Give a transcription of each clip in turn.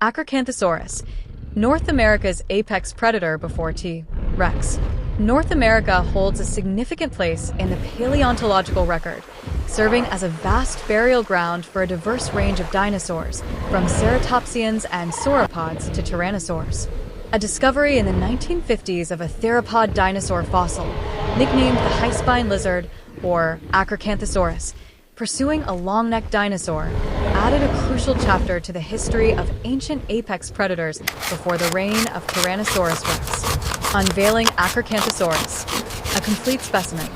Acrocanthosaurus, North America's apex predator before T. rex. North America holds a significant place in the paleontological record, serving as a vast burial ground for a diverse range of dinosaurs, from ceratopsians and sauropods to tyrannosaurs. A discovery in the 1950s of a theropod dinosaur fossil, nicknamed the high-spine lizard, or Acrocanthosaurus, pursuing a long-necked dinosaur, added a crucial chapter to the history of ancient apex predators before the reign of Tyrannosaurus rex. Unveiling Acrocanthosaurus, a complete specimen.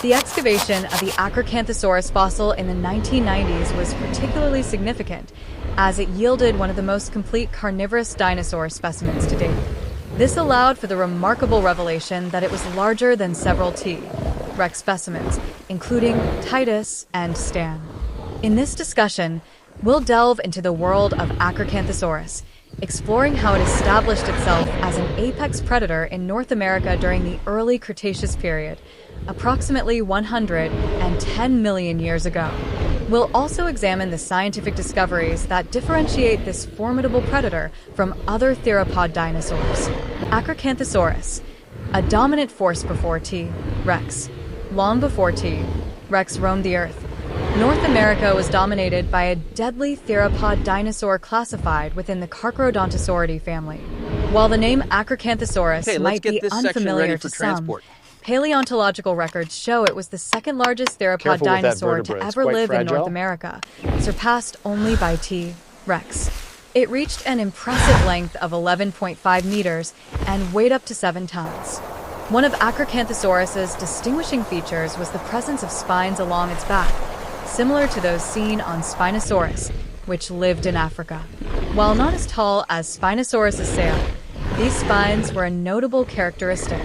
The excavation of the Acrocanthosaurus fossil in the 1990s was particularly significant, as it yielded one of the most complete carnivorous dinosaur specimens to date. This allowed for the remarkable revelation that it was larger than several T. rex specimens, including Titus and Stan. In this discussion, we'll delve into the world of Acrocanthosaurus, exploring how it established itself as an apex predator in North America during the Early Cretaceous period, approximately 110 million years ago. We'll also examine the scientific discoveries that differentiate this formidable predator from other theropod dinosaurs. Acrocanthosaurus, a dominant force before T. rex. Long before T. rex roamed the Earth, North America was dominated by a deadly theropod dinosaur classified within the Carcharodontosauridae family. While the name Acrocanthosaurus might be unfamiliar to some, paleontological records show it was the second largest theropod dinosaur to ever live in North America, surpassed only by T. rex. It reached an impressive length of 11.5 meters and weighed up to 7 tons. One of Acrocanthosaurus's distinguishing features was the presence of spines along its back, similar to those seen on Spinosaurus, which lived in Africa. While not as tall as Spinosaurus's sail, these spines were a notable characteristic.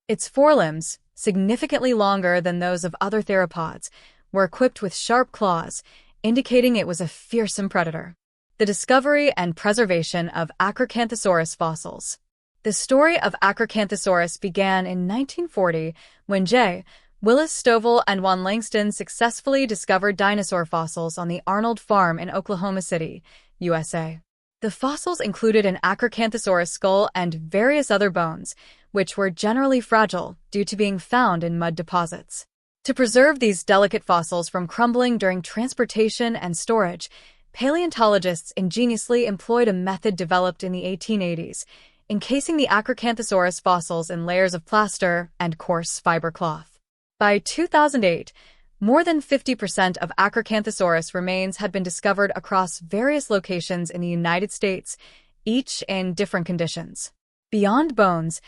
Its forelimbs, significantly longer than those of other theropods, were equipped with sharp claws, indicating it was a fearsome predator. The discovery and preservation of Acrocanthosaurus fossils. The story of Acrocanthosaurus began in 1940 when J. Willis Stovall and Juan Langston successfully discovered dinosaur fossils on the Arnold Farm in Oklahoma City, USA. The fossils included an Acrocanthosaurus skull and various other bones, which were generally fragile due to being found in mud deposits. To preserve these delicate fossils from crumbling during transportation and storage, paleontologists ingeniously employed a method developed in the 1880s, encasing the Acrocanthosaurus fossils in layers of plaster and coarse fiber cloth. By 2008, more than 50% of Acrocanthosaurus remains had been discovered across various locations in the United States, each in different conditions. Beyond bones,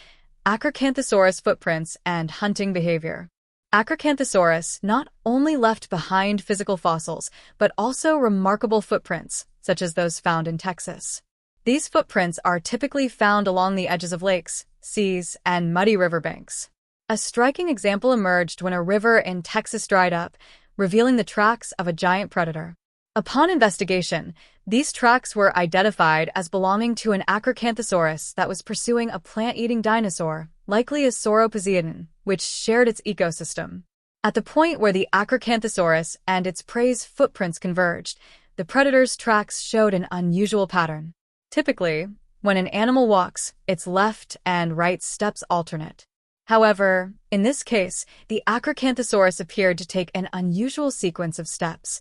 Acrocanthosaurus footprints and hunting behavior. Acrocanthosaurus not only left behind physical fossils, but also remarkable footprints, such as those found in Texas. These footprints are typically found along the edges of lakes, seas, and muddy riverbanks. A striking example emerged when a river in Texas dried up, revealing the tracks of a giant predator. Upon investigation, these tracks were identified as belonging to an Acrocanthosaurus that was pursuing a plant-eating dinosaur, likely a Sauroposeidon, which shared its ecosystem. At the point where the Acrocanthosaurus and its prey's footprints converged, the predator's tracks showed an unusual pattern. Typically, when an animal walks, its left and right steps alternate. However, in this case, the Acrocanthosaurus appeared to take an unusual sequence of steps,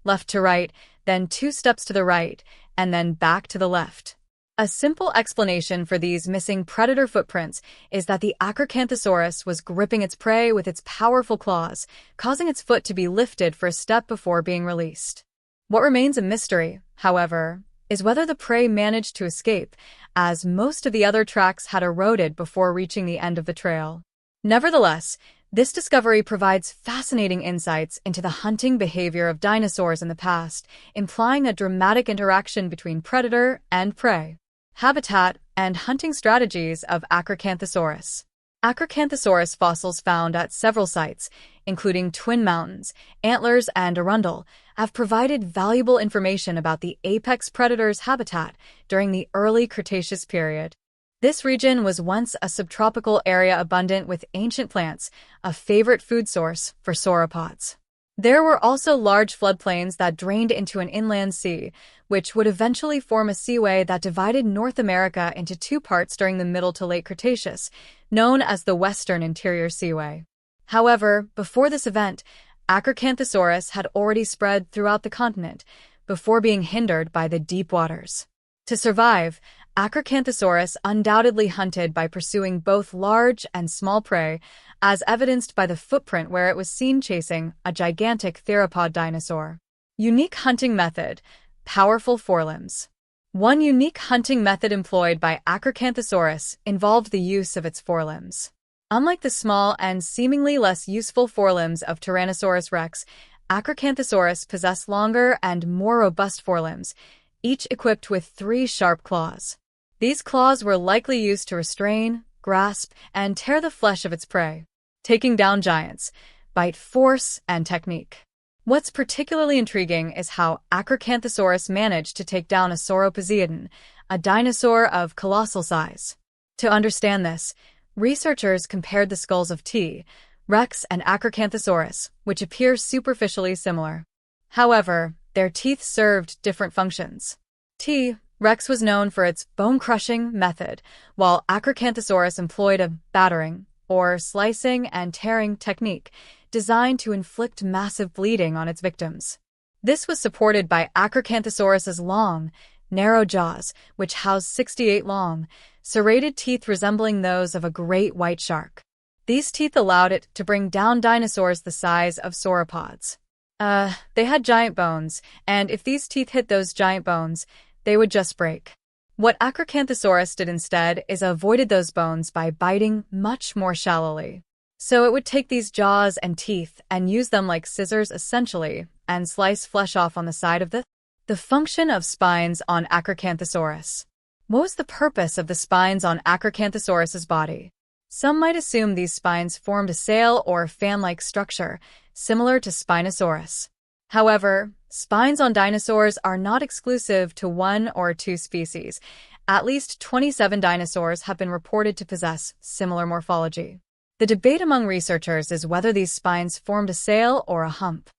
left to right, then 2 steps to the right, and then back to the left. A simple explanation for these missing predator footprints is that the Acrocanthosaurus was gripping its prey with its powerful claws, causing its foot to be lifted for a step before being released. What remains a mystery, however, is whether the prey managed to escape, as most of the other tracks had eroded before reaching the end of the trail. Nevertheless, this discovery provides fascinating insights into the hunting behavior of dinosaurs in the past, implying a dramatic interaction between predator and prey. Habitat and hunting strategies of Acrocanthosaurus. Acrocanthosaurus fossils found at several sites, including Twin Mountains, Antlers, and Arundel, have provided valuable information about the apex predator's habitat during the Early Cretaceous period. This region was once a subtropical area abundant with ancient plants, a favorite food source for sauropods. There were also large floodplains that drained into an inland sea, which would eventually form a seaway that divided North America into two parts during the Middle to Late Cretaceous, known as the Western Interior Seaway. However, before this event, Acrocanthosaurus had already spread throughout the continent, before being hindered by the deep waters. To survive, Acrocanthosaurus undoubtedly hunted by pursuing both large and small prey, as evidenced by the footprint where it was seen chasing a gigantic theropod dinosaur. Unique hunting method: powerful forelimbs. One unique hunting method employed by Acrocanthosaurus involved the use of its forelimbs. Unlike the small and seemingly less useful forelimbs of Tyrannosaurus rex, Acrocanthosaurus possessed longer and more robust forelimbs, each equipped with 3 sharp claws. These claws were likely used to restrain, grasp, and tear the flesh of its prey. Taking down giants: bite force and technique. What's particularly intriguing is how Acrocanthosaurus managed to take down a Sauroposeidon, a dinosaur of colossal size. To understand this, researchers compared the skulls of T. rex and Acrocanthosaurus, which appear superficially similar. However, their teeth served different functions. T. rex was known for its bone-crushing method, while Acrocanthosaurus employed a battering, or slicing and tearing technique, designed to inflict massive bleeding on its victims. This was supported by Acrocanthosaurus's long, narrow jaws, which housed 68 long, serrated teeth resembling those of a great white shark. These teeth allowed it to bring down dinosaurs the size of sauropods. They had giant bones, and if these teeth hit those giant bones, they would just break. What Acrocanthosaurus did instead is avoided those bones by biting much more shallowly. So it would take these jaws and teeth and use them like scissors essentially, and slice flesh off on the side of the function of spines on Acrocanthosaurus. What was the purpose of the spines on Acrocanthosaurus's body? Some might assume these spines formed a sail or fan-like structure, similar to Spinosaurus. However, spines on dinosaurs are not exclusive to 1 or 2 species. At least 27 dinosaurs have been reported to possess similar morphology. The debate among researchers is whether these spines formed a sail or a hump.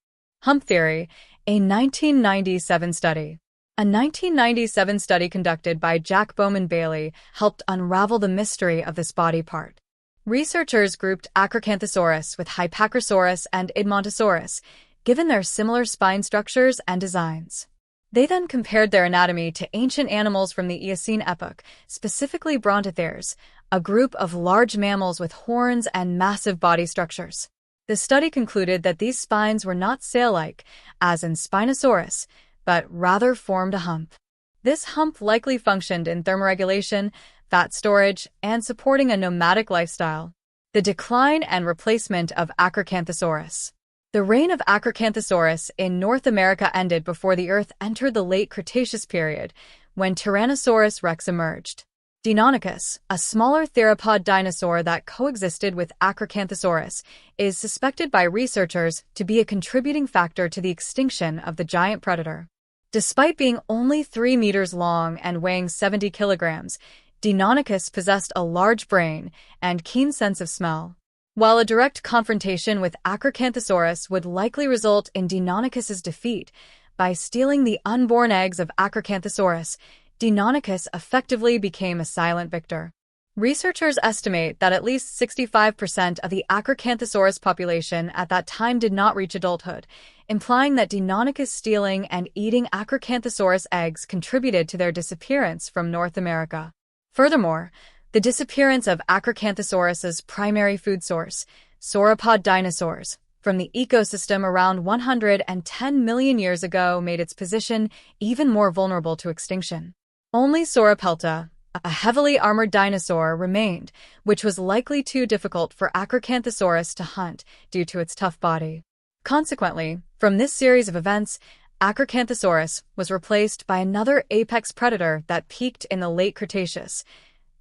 Hump theory, a 1997 study. A 1997 study conducted by Jack Bowman Bailey helped unravel the mystery of this body part. Researchers grouped Acrocanthosaurus with Hypacrosaurus and Edmontosaurus, given their similar spine structures and designs. They then compared their anatomy to ancient animals from the Eocene epoch, specifically Brontotheres, a group of large mammals with horns and massive body structures. The study concluded that these spines were not sail-like, as in Spinosaurus, but rather formed a hump. This hump likely functioned in thermoregulation, fat storage, and supporting a nomadic lifestyle. The decline and replacement of Acrocanthosaurus. The reign of Acrocanthosaurus in North America ended before the Earth entered the late Cretaceous period, when Tyrannosaurus rex emerged. Deinonychus, a smaller theropod dinosaur that coexisted with Acrocanthosaurus, is suspected by researchers to be a contributing factor to the extinction of the giant predator. Despite being only 3 meters long and weighing 70 kilograms, Deinonychus possessed a large brain and keen sense of smell. While a direct confrontation with Acrocanthosaurus would likely result in Deinonychus's defeat, by stealing the unborn eggs of Acrocanthosaurus, Deinonychus effectively became a silent victor. Researchers estimate that at least 65% of the Acrocanthosaurus population at that time did not reach adulthood, implying that Deinonychus stealing and eating Acrocanthosaurus eggs contributed to their disappearance from North America. Furthermore, the disappearance of Acrocanthosaurus's primary food source, sauropod dinosaurs, from the ecosystem around 110 million years ago made its position even more vulnerable to extinction. Only Sauropelta, a heavily armored dinosaur, remained, which was likely too difficult for Acrocanthosaurus to hunt due to its tough body. Consequently, from this series of events, Acrocanthosaurus was replaced by another apex predator that peaked in the late Cretaceous,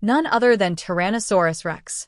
none other than Tyrannosaurus rex.